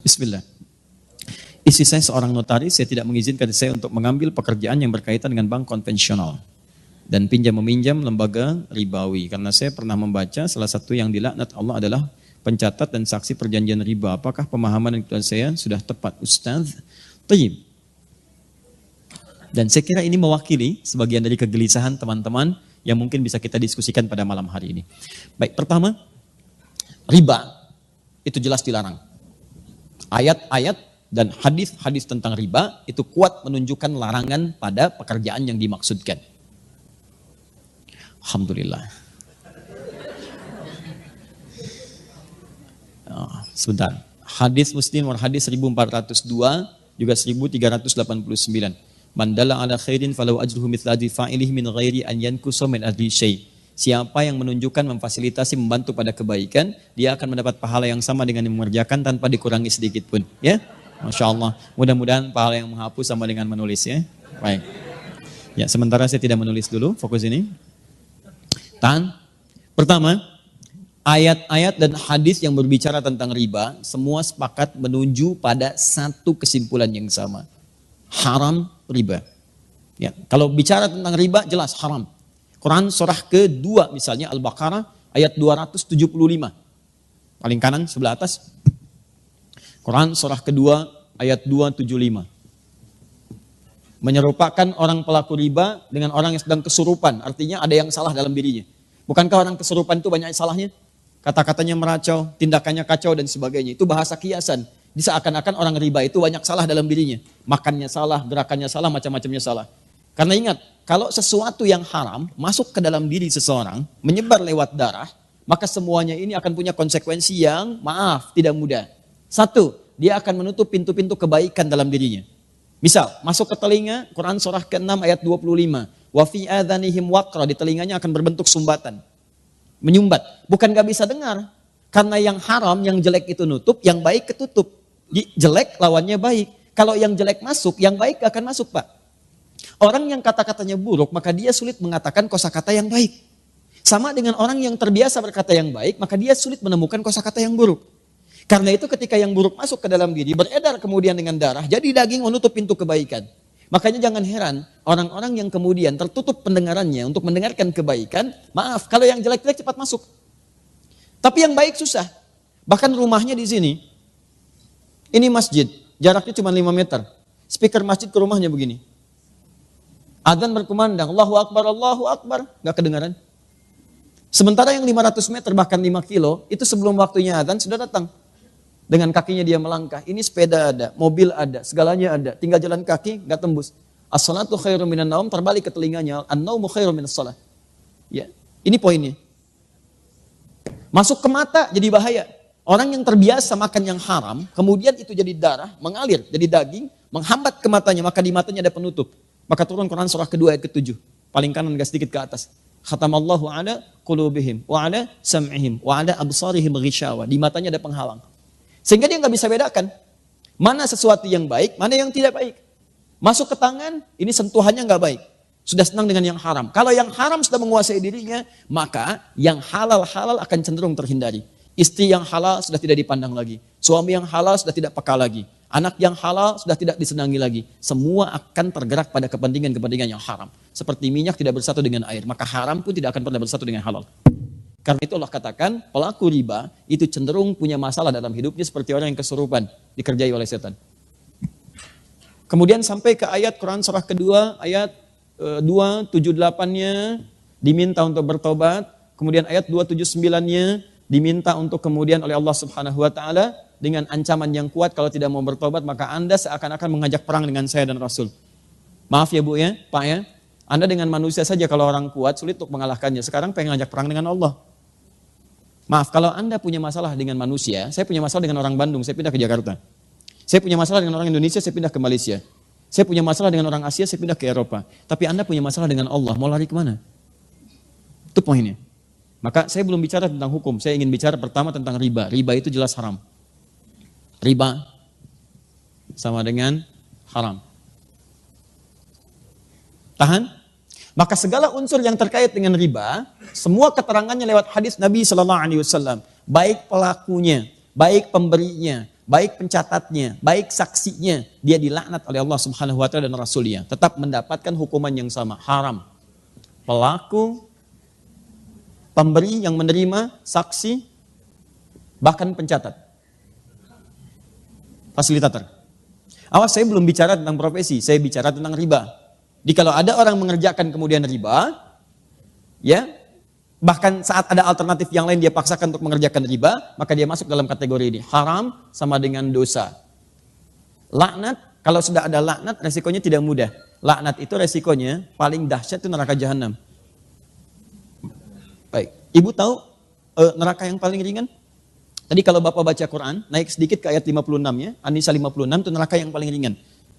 Bismillah. Istri saya seorang notaris, saya tidak mengizinkan saya untuk mengambil pekerjaan yang berkaitan dengan bank konvensional dan pinjam-meminjam lembaga ribawi. Karena saya pernah membaca salah satu yang dilaknat Allah adalah pencatat dan saksi perjanjian riba. Apakah pemahaman dan saya sudah tepat, Ustaz? Tayyib. Dan saya kira ini mewakili sebagian dari kegelisahan teman-teman yang mungkin bisa kita diskusikan pada malam hari ini. Baik, pertama, riba itu jelas dilarang. Ayat-ayat dan hadis-hadis tentang riba itu kuat menunjukkan larangan pada pekerjaan yang dimaksudkan. Alhamdulillah. Sebentar. Hadis Muslim hadis 1402 juga 1389. Man dalla ala khairin falau ajruhu mithla ajri fa'ilihi min ghairi an yankusa min ajri syai'. Siapa yang menunjukkan, memfasilitasi, membantu pada kebaikan, dia akan mendapat pahala yang sama dengan yang mengerjakan tanpa dikurangi sedikit pun. Ya, Masya Allah. Mudah-mudahan pahala yang menghapus sama dengan menulis ya. Baik. Ya, sementara saya tidak menulis dulu, fokus ini. Tahan. Pertama, ayat-ayat dan hadis yang berbicara tentang riba, semua sepakat menuju pada satu kesimpulan yang sama. Haram riba. Ya, kalau bicara tentang riba jelas haram. Quran surah kedua misalnya Al-Baqarah ayat 275. Paling kanan sebelah atas. Quran surah kedua ayat 275. Menyerupakan orang pelaku riba dengan orang yang sedang kesurupan. Artinya ada yang salah dalam dirinya. Bukankah orang kesurupan itu banyak salahnya? Kata-katanya meracau, tindakannya kacau dan sebagainya. Itu bahasa kiasan. Seakan-akan orang riba itu banyak salah dalam dirinya. Makannya salah, gerakannya salah, macam-macamnya salah. Karena ingat, kalau sesuatu yang haram masuk ke dalam diri seseorang, menyebar lewat darah, maka semuanya ini akan punya konsekuensi yang maaf, tidak mudah. Satu, dia akan menutup pintu-pintu kebaikan dalam dirinya. Misal, masuk ke telinga, Quran surah ke-6 ayat 25. Wa fi adhanihim waqra, di telinganya akan berbentuk sumbatan. Menyumbat. Bukan gak bisa dengar. Karena yang haram, yang jelek itu nutup, yang baik ketutup. Jelek lawannya baik. Kalau yang jelek masuk, yang baik gak akan masuk, Pak. Orang yang kata-katanya buruk, maka dia sulit mengatakan kosakata yang baik. Sama dengan orang yang terbiasa berkata yang baik, maka dia sulit menemukan kosakata yang buruk. Karena itu ketika yang buruk masuk ke dalam diri, beredar kemudian dengan darah, jadi daging menutup pintu kebaikan. Makanya jangan heran, orang-orang yang kemudian tertutup pendengarannya untuk mendengarkan kebaikan, maaf, kalau yang jelek-jelek cepat masuk. Tapi yang baik susah. Bahkan rumahnya di sini, ini masjid, jaraknya cuma 5 meter. Speaker masjid ke rumahnya begini. Adzan berkumandang, Allahu Akbar, gak kedengaran. Sementara yang 500 meter bahkan 5 kilo, itu sebelum waktunya adzan sudah datang. Dengan kakinya dia melangkah, ini sepeda ada, mobil ada, segalanya ada. Tinggal jalan kaki, gak tembus. As-salatu khairum minan naum, terbalik ke telinganya, an-naumu khairum minas salat. Ya, ini poinnya. Masuk ke mata jadi bahaya. Orang yang terbiasa makan yang haram, kemudian itu jadi darah, mengalir, jadi daging, menghambat ke matanya, maka di matanya ada penutup. Maka turun Quran surah kedua ayat ke-7. Paling kanan agak sedikit ke atas. Khatamallahu ala qulubihim wa ala sam'ihim wa ala absarihim ghishawa. Di matanya ada penghalang. Sehingga dia nggak bisa bedakan mana sesuatu yang baik, mana yang tidak baik. Masuk ke tangan, ini sentuhannya nggak baik. Sudah senang dengan yang haram. Kalau yang haram sudah menguasai dirinya, maka yang halal-halal akan cenderung terhindari. Istri yang halal sudah tidak dipandang lagi. Suami yang halal sudah tidak peka lagi. Anak yang halal sudah tidak disenangi lagi. Semua akan tergerak pada kepentingan-kepentingan yang haram. Seperti minyak tidak bersatu dengan air, maka haram pun tidak akan pernah bersatu dengan halal. Karena itu Allah katakan, pelaku riba itu cenderung punya masalah dalam hidupnya seperti orang yang kesurupan, dikerjai oleh setan. Kemudian sampai ke ayat Quran surah kedua, ayat 278-nya diminta untuk bertobat. Kemudian ayat 279-nya diminta untuk kemudian oleh Allah Subhanahu wa taala dengan ancaman yang kuat, kalau tidak mau bertobat maka Anda seakan-akan mengajak perang dengan saya dan Rasul. Maaf ya Bu ya, Pak ya. Anda dengan manusia saja kalau orang kuat sulit untuk mengalahkannya. Sekarang pengen ngajak perang dengan Allah. Maaf, kalau Anda punya masalah dengan manusia, saya punya masalah dengan orang Bandung, saya pindah ke Jakarta. Saya punya masalah dengan orang Indonesia, saya pindah ke Malaysia. Saya punya masalah dengan orang Asia, saya pindah ke Eropa. Tapi Anda punya masalah dengan Allah, mau lari kemana? Itu poinnya. Maka saya belum bicara tentang hukum, saya ingin bicara pertama tentang riba. Riba itu jelas haram. Riba sama dengan haram. Tahan? Maka segala unsur yang terkait dengan riba, semua keterangannya lewat hadis Nabi SAW. Baik pelakunya, baik pemberinya, baik pencatatnya, baik saksinya, dia dilaknat oleh Allah Subhanahu wa taala dan Rasulnya, tetap mendapatkan hukuman yang sama, haram. Pelaku, pemberi yang menerima, saksi, bahkan pencatat, fasilitator. Awas, saya belum bicara tentang profesi, saya bicara tentang riba. Jadi kalau ada orang mengerjakan kemudian riba, ya, bahkan saat ada alternatif yang lain dia paksakan untuk mengerjakan riba, maka dia masuk dalam kategori ini. Haram sama dengan dosa. Laknat, kalau sudah ada laknat, resikonya tidak mudah. Laknat itu resikonya paling dahsyat itu neraka jahanam. Baik, ibu tahu neraka yang paling ringan? Tadi kalau Bapak baca Quran, naik sedikit ke ayat 56 ya, An-Nisa 56 itu neraka yang paling ringan.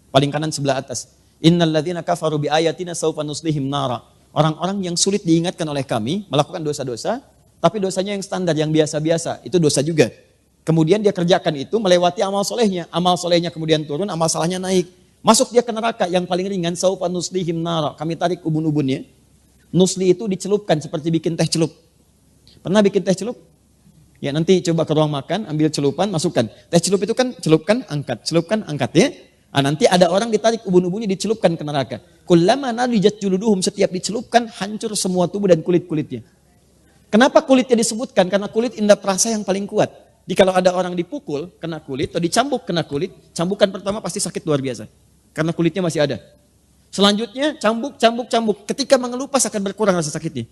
Paling kanan sebelah atas. Innal ladzina kafaru bi ayatina sawfa nuslihim nara. Orang-orang yang sulit diingatkan oleh kami melakukan dosa-dosa, tapi dosanya yang standar, yang biasa-biasa, itu dosa juga. Kemudian dia kerjakan itu melewati amal solehnya kemudian turun, amal salahnya naik. Masuk dia ke neraka yang paling ringan, sawfa nuslihim nara. Kami tarik ubun-ubunnya. Nusli itu dicelupkan seperti bikin teh celup. Pernah bikin teh celup? Ya nanti coba ke ruang makan, ambil celupan, masukkan. Teh celup itu kan celupkan, angkat ya. Nah, nanti ada orang ditarik ubun-ubunnya dicelupkan ke neraka. Kullama nadijat juluduhum, setiap dicelupkan hancur semua tubuh dan kulit-kulitnya. Kenapa kulitnya disebutkan? Karena kulit indera perasa yang paling kuat. Jadi kalau ada orang dipukul kena kulit atau dicambuk kena kulit, cambukan pertama pasti sakit luar biasa. Karena kulitnya masih ada. Selanjutnya cambuk. Ketika mengelupas akan berkurang rasa sakitnya.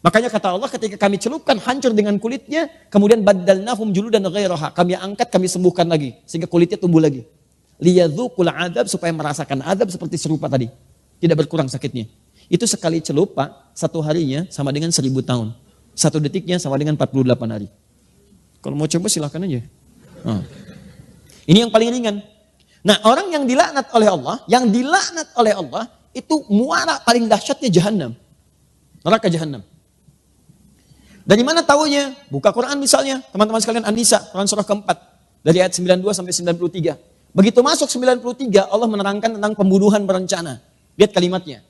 Makanya kata Allah, ketika kami celupkan hancur dengan kulitnya, kemudian baddalnahum juludan ghairaha, kami angkat, kami sembuhkan lagi sehingga kulitnya tumbuh lagi. Liyadzuqul adzab, supaya merasakan azab seperti serupa tadi. Tidak berkurang sakitnya. Itu sekali celup, Pak, satu harinya sama dengan 1000 tahun. Satu detiknya sama dengan 48 hari. Kalau mau coba silakan aja. Ini yang paling ringan. Nah, orang yang dilaknat oleh Allah, itu muara paling dahsyatnya jahanam. Neraka jahanam. Dari mana taunya? Buka Quran misalnya, teman-teman sekalian, An-Nisa, Quran surah keempat, dari ayat 92 sampai 93. Begitu masuk 93, Allah menerangkan tentang pembunuhan berencana. Lihat kalimatnya.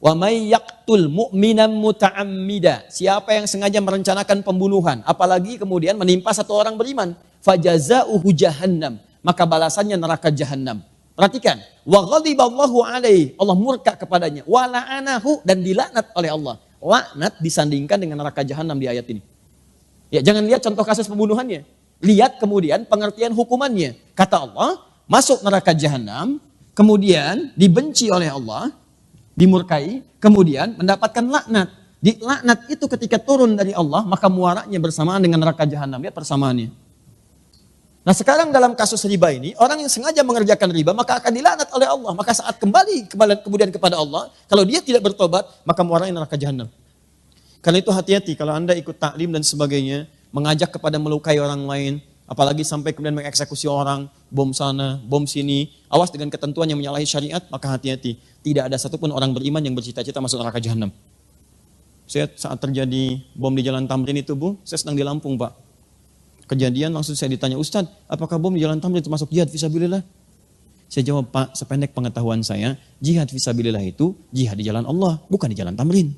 Wa may yaqtul mu'minan muta'ammida. Siapa yang sengaja merencanakan pembunuhan, apalagi kemudian menimpa satu orang beriman, fajazauhu jahannam, maka balasannya neraka jahanam. Perhatikan, wa ghadiballahu alaihi, Allah murka kepadanya, wa la'anahu, dan dilaknat oleh Allah. Laknat disandingkan dengan neraka jahanam di ayat ini. Ya, jangan lihat contoh kasus pembunuhannya. Lihat kemudian pengertian hukumannya. Kata Allah, masuk neraka jahanam, kemudian dibenci oleh Allah, dimurkai, kemudian mendapatkan laknat. Di laknat itu ketika turun dari Allah, maka muaranya bersamaan dengan neraka jahanam. Lihat persamaannya. Nah sekarang dalam kasus riba ini, orang yang sengaja mengerjakan riba maka akan dilaknat oleh Allah. Maka saat kembali kemudian kepada Allah, kalau dia tidak bertobat, maka muaranya neraka jahanam. Karena itu hati-hati kalau Anda ikut taklim dan sebagainya, mengajak kepada melukai orang lain, apalagi sampai kemudian mengeksekusi orang, bom sana, bom sini, awas dengan ketentuan yang menyalahi syariat, maka hati-hati. Tidak ada satupun orang beriman yang bercita-cita masuk neraka jahanam. Saya saat terjadi bom di Jalan Tamrin itu, Bu, saya sedang di Lampung, Pak. Kejadian langsung saya ditanya, Ustadz, apakah bom di Jalan Tamrin termasuk jihad fisabilillah? Saya jawab, Pak, sependek pengetahuan saya, jihad fisabilillah itu jihad di jalan Allah, bukan di Jalan Tamrin.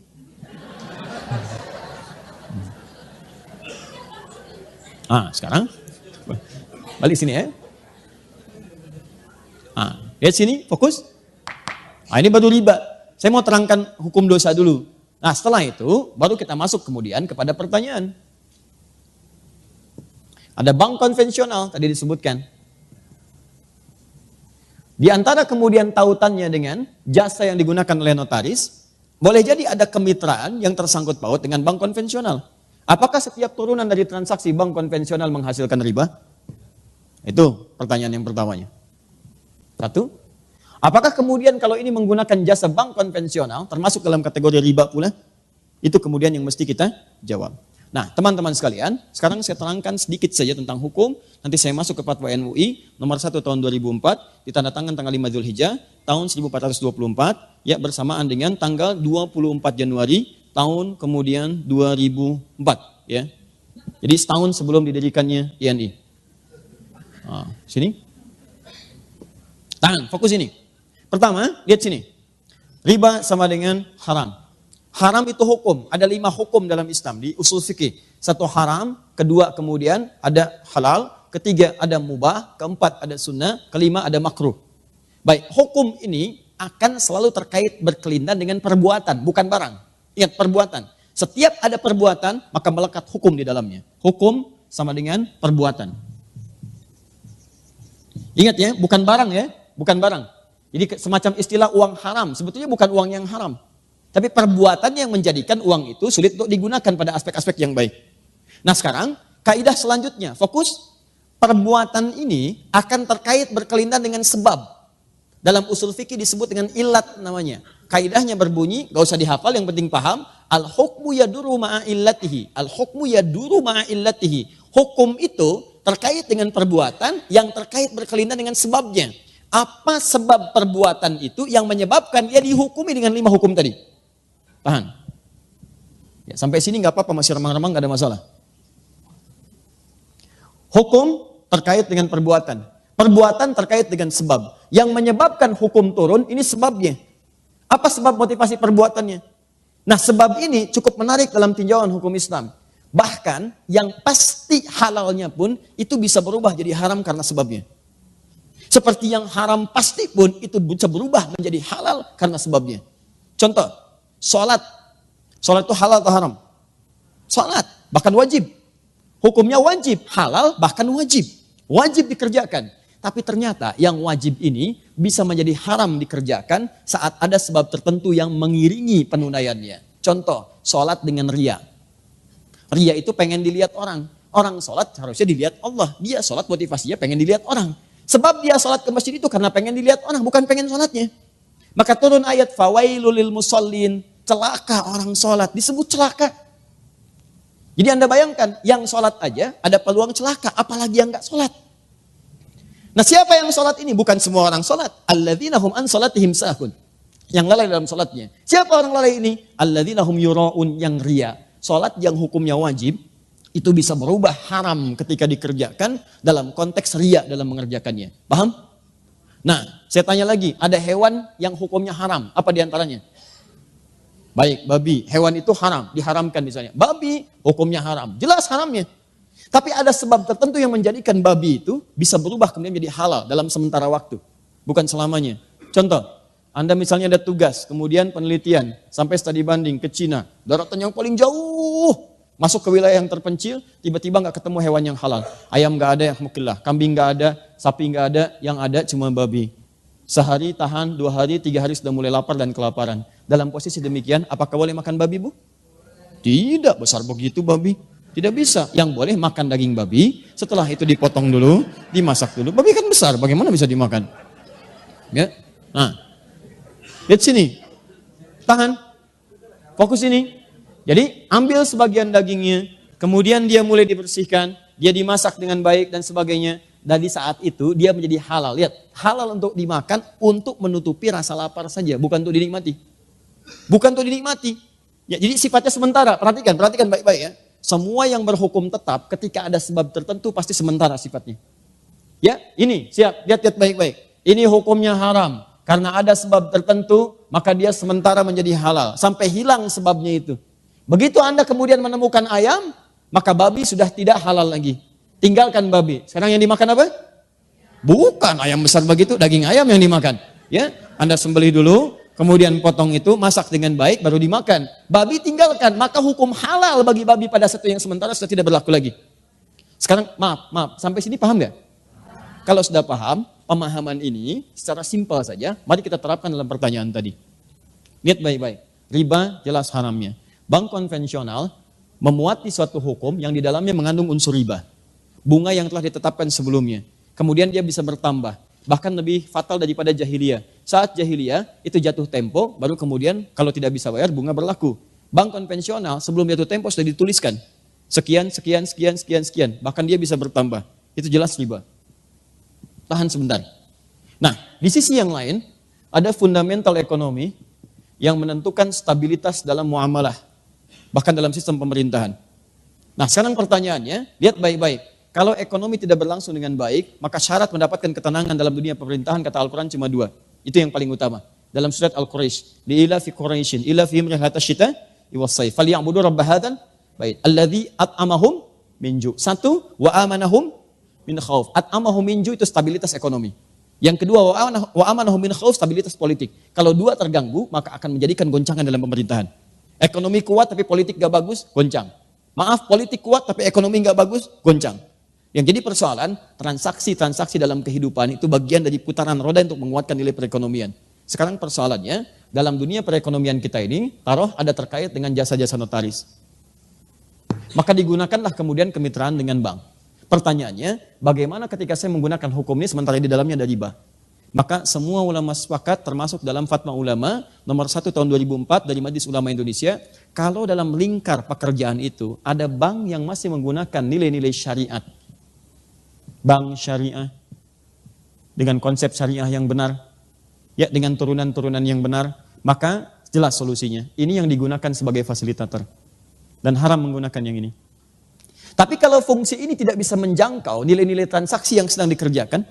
Sekarang balik sini ya. Lihat sini, fokus. Ini baru riba. Saya mau terangkan hukum dosa dulu. Nah, setelah itu baru kita masuk kemudian kepada pertanyaan. Ada bank konvensional tadi disebutkan. Di antara kemudian tautannya dengan jasa yang digunakan oleh notaris, boleh jadi ada kemitraan yang tersangkut paut dengan bank konvensional. Apakah setiap turunan dari transaksi bank konvensional menghasilkan riba? Itu pertanyaan yang pertamanya. Satu, apakah kemudian kalau ini menggunakan jasa bank konvensional, termasuk dalam kategori riba pula? Itu kemudian yang mesti kita jawab. Nah, teman-teman sekalian, sekarang saya terangkan sedikit saja tentang hukum. Nanti saya masuk ke Fatwa MUI nomor 1 tahun 2004, ditandatangan tanggal 5 Dzulhijjah tahun 1424, ya bersamaan dengan tanggal 24 Januari tahun kemudian 2004, ya. Jadi setahun sebelum didirikannya INI. Sini. Tahan, fokus ini. Pertama, lihat sini. Riba sama dengan haram. Haram itu hukum, ada 5 hukum dalam Islam di usul fikih. 1 haram, kedua kemudian ada halal, ketiga ada mubah, keempat ada sunnah, kelima ada makruh. Baik, hukum ini akan selalu terkait berkelindan dengan perbuatan, bukan barang. Ingat, perbuatan. Setiap ada perbuatan, maka melekat hukum di dalamnya. Hukum sama dengan perbuatan. Ingat ya, bukan barang ya, bukan barang. Jadi semacam istilah uang haram, sebetulnya bukan uang yang haram. Tapi perbuatan yang menjadikan uang itu sulit untuk digunakan pada aspek-aspek yang baik. Nah sekarang, kaidah selanjutnya, fokus. Perbuatan ini akan terkait berkelindan dengan sebab. Dalam usul fikih disebut dengan ilat namanya. Kaidahnya berbunyi, gak usah dihafal, yang penting paham. Al-hukmu yaduru ma'a illatihi. Al-hukmu yaduru ma'a illatihi. Hukum itu terkait dengan perbuatan yang terkait berkelindan dengan sebabnya. Apa sebab perbuatan itu yang menyebabkan dia dihukumi dengan 5 hukum tadi? Tahan. Ya, sampai sini nggak apa-apa, masih remang-remang, nggak ada masalah. Hukum terkait dengan perbuatan. Perbuatan terkait dengan sebab. Yang menyebabkan hukum turun, ini sebabnya. Apa sebab motivasi perbuatannya? Nah sebab ini cukup menarik dalam tinjauan hukum Islam. Bahkan yang pasti halalnya pun itu bisa berubah jadi haram karena sebabnya. Seperti yang haram pasti pun itu bisa berubah menjadi halal karena sebabnya. Contoh, sholat. Sholat itu halal atau haram? Sholat, bahkan wajib. Hukumnya wajib, halal bahkan wajib. Wajib dikerjakan. Tapi ternyata yang wajib ini bisa menjadi haram dikerjakan saat ada sebab tertentu yang mengiringi penunaiannya. Contoh, sholat dengan riya. Riya itu pengen dilihat orang. Orang sholat harusnya dilihat Allah. Dia sholat motivasinya pengen dilihat orang. Sebab dia sholat ke masjid itu karena pengen dilihat orang, bukan pengen sholatnya. Maka turun ayat fawailul lil musallin, celaka orang sholat, disebut celaka. Jadi Anda bayangkan, yang sholat aja ada peluang celaka, apalagi yang gak sholat. Nah siapa yang sholat ini? Bukan semua orang sholat. Alladzina hum an sholatihim sahun. Yang lalai dalam sholatnya. Siapa orang lalai ini? Alladzina hum yura'un, yang riya. Sholat yang hukumnya wajib, itu bisa berubah haram ketika dikerjakan dalam konteks riya dalam mengerjakannya. Paham? Nah, saya tanya lagi, ada hewan yang hukumnya haram. Apa diantaranya? Baik, babi. Hewan itu haram, diharamkan misalnya. Babi, hukumnya haram. Jelas haramnya. Tapi ada sebab tertentu yang menjadikan babi itu bisa berubah kemudian menjadi halal dalam sementara waktu. Bukan selamanya. Contoh, Anda misalnya ada tugas, kemudian penelitian, sampai studi banding ke Cina, daratan yang paling jauh, masuk ke wilayah yang terpencil, tiba-tiba nggak ketemu hewan yang halal. Ayam nggak ada yang mukillah, kambing nggak ada, sapi nggak ada, yang ada cuma babi. Sehari tahan, 2 hari, 3 hari sudah mulai lapar dan kelaparan. Dalam posisi demikian, apakah boleh makan babi, Bu? Tidak, besar begitu babi. Tidak bisa. Yang boleh makan daging babi, setelah itu dipotong dulu, dimasak dulu. Babi kan besar, bagaimana bisa dimakan? Ya, nah. Lihat sini, tahan, fokus ini. Jadi ambil sebagian dagingnya, kemudian dia mulai dibersihkan, dia dimasak dengan baik dan sebagainya. Dari saat itu dia menjadi halal. Lihat, halal untuk dimakan untuk menutupi rasa lapar saja, bukan untuk dinikmati. Bukan untuk dinikmati. Ya, jadi sifatnya sementara. Perhatikan baik-baik ya. Semua yang berhukum tetap ketika ada sebab tertentu pasti sementara sifatnya. Ya, ini siap, lihat baik-baik. Ini hukumnya haram. Karena ada sebab tertentu, maka dia sementara menjadi halal. Sampai hilang sebabnya itu. Begitu Anda kemudian menemukan ayam, maka babi sudah tidak halal lagi. Tinggalkan babi. Sekarang yang dimakan apa? Bukan ayam besar begitu, daging ayam yang dimakan. Ya, Anda sembelih dulu, kemudian potong itu, masak dengan baik, baru dimakan. Babi tinggalkan, maka hukum halal bagi babi pada satu yang sementara sudah tidak berlaku lagi. Sekarang maaf, sampai sini paham gak? Kalau sudah paham, pemahaman ini secara simpel saja, mari kita terapkan dalam pertanyaan tadi. Lihat baik-baik, riba jelas haramnya. Bank konvensional memuati suatu hukum yang di dalamnya mengandung unsur riba. Bunga yang telah ditetapkan sebelumnya. Kemudian dia bisa bertambah. Bahkan lebih fatal daripada jahiliyah. Saat jahiliyah itu jatuh tempo, baru kemudian kalau tidak bisa bayar bunga berlaku. Bank konvensional sebelum jatuh tempo sudah dituliskan. Sekian. Bahkan dia bisa bertambah. Itu jelas riba. Tahan sebentar. Nah, di sisi yang lain, ada fundamental ekonomi yang menentukan stabilitas dalam muamalah. Bahkan dalam sistem pemerintahan. Nah, sekarang pertanyaannya, lihat baik-baik. Kalau ekonomi tidak berlangsung dengan baik, maka syarat mendapatkan ketenangan dalam dunia pemerintahan, kata Al-Quran cuma 2. Itu yang paling utama. Dalam surat Al-Quraish, li'ila fi Quraishin, ila fi mrihat asyita, iwassayf, falyabudu rabba hadzal bait, alladzi at'amahum min ju'. 1, wa amanahum min khauf. At'amahum min ju' itu stabilitas ekonomi. Yang kedua, wa amanahum min khauf, stabilitas politik. Kalau dua terganggu, maka akan menjadikan goncangan dalam pemerintahan. Ekonomi kuat tapi politik gak bagus, goncang. Maaf, politik kuat tapi ekonomi gak bagus, goncang. Yang jadi persoalan, transaksi-transaksi dalam kehidupan itu bagian dari putaran roda untuk menguatkan nilai perekonomian. Sekarang persoalannya, dalam dunia perekonomian kita ini, taruh ada terkait dengan jasa-jasa notaris. Maka digunakanlah kemudian kemitraan dengan bank. Pertanyaannya, bagaimana ketika saya menggunakan hukum ini sementara di dalamnya ada riba? Maka semua ulama sepakat termasuk dalam fatwa ulama nomor 1 tahun 2004 dari Majelis Ulama Indonesia, kalau dalam lingkar pekerjaan itu ada bank yang masih menggunakan nilai-nilai syariat, bank syariah dengan konsep syariah yang benar, ya dengan turunan-turunan yang benar, maka jelas solusinya. Ini yang digunakan sebagai fasilitator dan haram menggunakan yang ini. Tapi kalau fungsi ini tidak bisa menjangkau nilai-nilai transaksi yang sedang dikerjakan,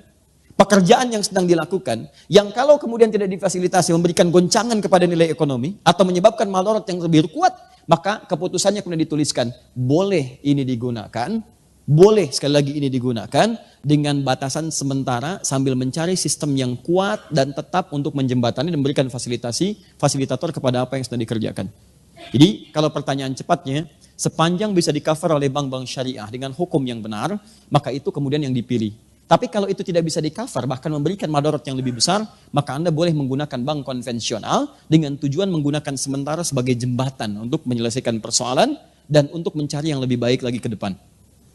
pekerjaan yang sedang dilakukan, yang kalau kemudian tidak difasilitasi memberikan goncangan kepada nilai ekonomi atau menyebabkan madarat yang lebih kuat, maka keputusannya kemudian dituliskan, boleh ini digunakan, boleh sekali lagi ini digunakan dengan batasan sementara sambil mencari sistem yang kuat dan tetap untuk menjembatani dan memberikan fasilitator kepada apa yang sedang dikerjakan. Jadi kalau pertanyaan cepatnya, sepanjang bisa di-cover oleh bank-bank syariah dengan hukum yang benar, maka itu kemudian yang dipilih. Tapi kalau itu tidak bisa di-cover, bahkan memberikan madarat yang lebih besar, maka Anda boleh menggunakan bank konvensional dengan tujuan menggunakan sementara sebagai jembatan untuk menyelesaikan persoalan dan untuk mencari yang lebih baik lagi ke depan.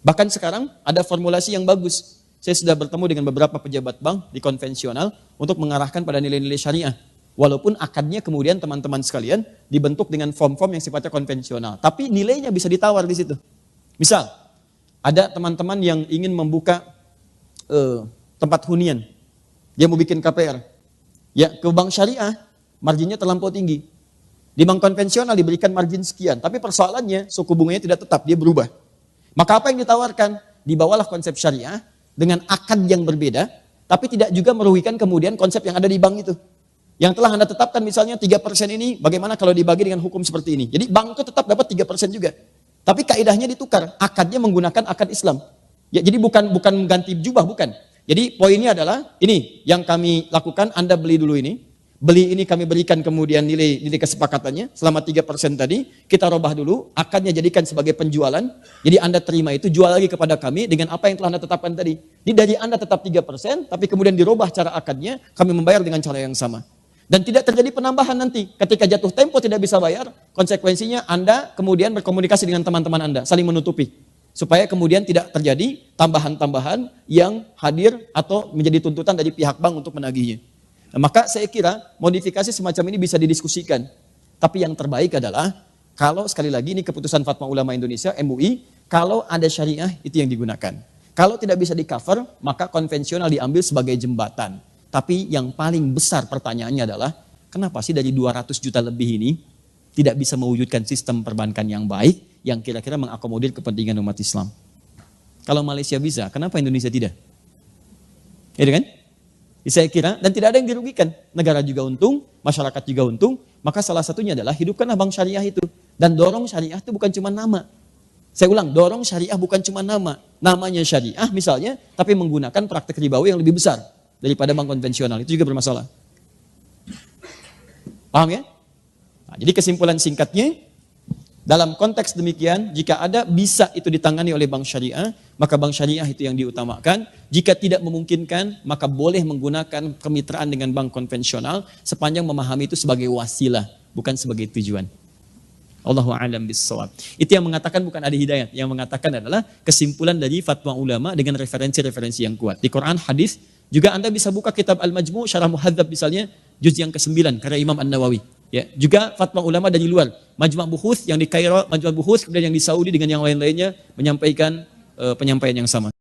Bahkan sekarang ada formulasi yang bagus. Saya sudah bertemu dengan beberapa pejabat bank di konvensional untuk mengarahkan pada nilai-nilai syariah. Walaupun akadnya kemudian teman-teman sekalian dibentuk dengan form-form yang sifatnya konvensional. Tapi nilainya bisa ditawar di situ. Misal, ada teman-teman yang ingin membuka tempat hunian. Dia mau bikin KPR. Ya, ke bank syariah, marginnya terlampau tinggi. Di bank konvensional diberikan margin sekian. Tapi persoalannya, suku bunganya tidak tetap, dia berubah. Maka apa yang ditawarkan? Dibawalah konsep syariah dengan akad yang berbeda, tapi tidak juga merugikan kemudian konsep yang ada di bank itu. Yang telah Anda tetapkan misalnya 3% ini, bagaimana kalau dibagi dengan hukum seperti ini? Jadi bank itu tetap dapat 3% juga. Tapi kaidahnya ditukar, akadnya menggunakan akad Islam. Ya, jadi bukan mengganti jubah, bukan. Jadi poinnya adalah, ini yang kami lakukan, Anda beli dulu ini. Beli ini kami berikan kemudian nilai kesepakatannya, selama 3% tadi, kita robah dulu, akadnya jadikan sebagai penjualan. Jadi Anda terima itu, jual lagi kepada kami dengan apa yang telah Anda tetapkan tadi. Jadi dari Anda tetap 3%, tapi kemudian dirobah cara akadnya, kami membayar dengan cara yang sama. Dan tidak terjadi penambahan nanti. Ketika jatuh tempo tidak bisa bayar, konsekuensinya Anda kemudian berkomunikasi dengan teman-teman Anda, saling menutupi. Supaya kemudian tidak terjadi tambahan-tambahan yang hadir atau menjadi tuntutan dari pihak bank untuk menagihnya. Nah, maka saya kira modifikasi semacam ini bisa didiskusikan. Tapi yang terbaik adalah, kalau sekali lagi ini keputusan Fatwa Ulama Indonesia, MUI, kalau ada syariah itu yang digunakan. Kalau tidak bisa di-cover, maka konvensional diambil sebagai jembatan. Tapi yang paling besar pertanyaannya adalah, kenapa sih dari 200 juta lebih ini tidak bisa mewujudkan sistem perbankan yang baik, yang kira-kira mengakomodir kepentingan umat Islam? Kalau Malaysia bisa, kenapa Indonesia tidak? Ya kan? Saya kira, dan tidak ada yang dirugikan. Negara juga untung, masyarakat juga untung, maka salah satunya adalah hidupkanlah bank syariah itu. Dan dorong syariah itu bukan cuma nama. Saya ulang, dorong syariah bukan cuma nama. Namanya syariah misalnya, tapi menggunakan praktek ribawi yang lebih besar daripada bank konvensional, itu juga bermasalah. Paham ya? Nah, jadi kesimpulan singkatnya, dalam konteks demikian, jika ada bisa itu ditangani oleh bank syariah, maka bank syariah itu yang diutamakan. Jika tidak memungkinkan, maka boleh menggunakan kemitraan dengan bank konvensional sepanjang memahami itu sebagai wasilah, bukan sebagai tujuan. Allahu a'lam bissawab. Itu yang mengatakan bukan Adi Hidayat, yang mengatakan adalah kesimpulan dari fatwa ulama dengan referensi-referensi yang kuat. Di Quran, hadis, juga Anda bisa buka kitab Al-Majmu' Syarah Muhadzab misalnya, juz yang ke-9 karya Imam An-Nawawi. Ya, juga fatwa ulama dari luar, Majma' Buhuth yang di Kairo, Majma' Buhuth kemudian yang di Saudi dengan yang lain-lainnya menyampaikan penyampaian yang sama.